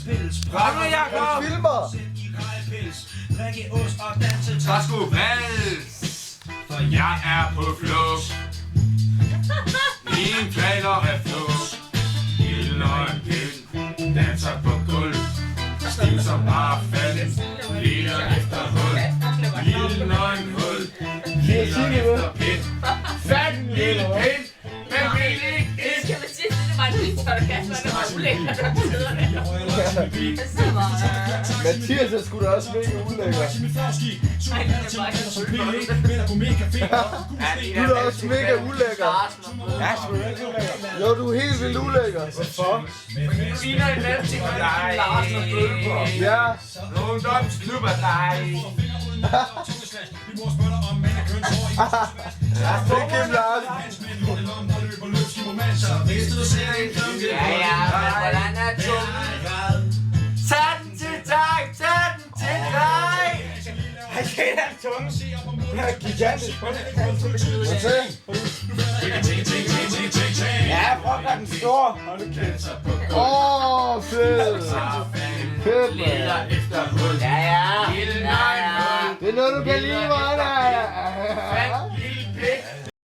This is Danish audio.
Kom nu, Jacob! Filmer! Så sgu vals, for jeg er på flugt. Mine planer er flugt. Ilden og en pind, danser på gulv. Stiv som bare faldet, leder efter hul. Ilden og en hul, leder efter pind. Fat en lille pind, men vil ikke ind. Skal man sige, det var en lille podcast, hvor det var ulækkert, der sidder der. Det sidder bare... Mathias er sgu da også mega ulækker. Ej, det er bare ikke så Du er da også mega ulækker. Ja, sgu da ikke ulækker. Jo, du er helt vildt ulækker. Hvorfor? Du ligner en anden ting, og dig. Larsen og Bølleborg. Ja. Ungdomsklub af dig. Det er Kim Larsen. Ja, ja, men hvordan er tungen? Tag den til dig, tag den til dig. Ej, det er en tunge. Den er gigantisk. Hvad til? Ja, prøv at den store. Hold nu kæft. Fedt. Fedt, Leder man. efter hul. Ja, ja. Ilden og en hul. Det er noget, du kan lide, mig, der. Fat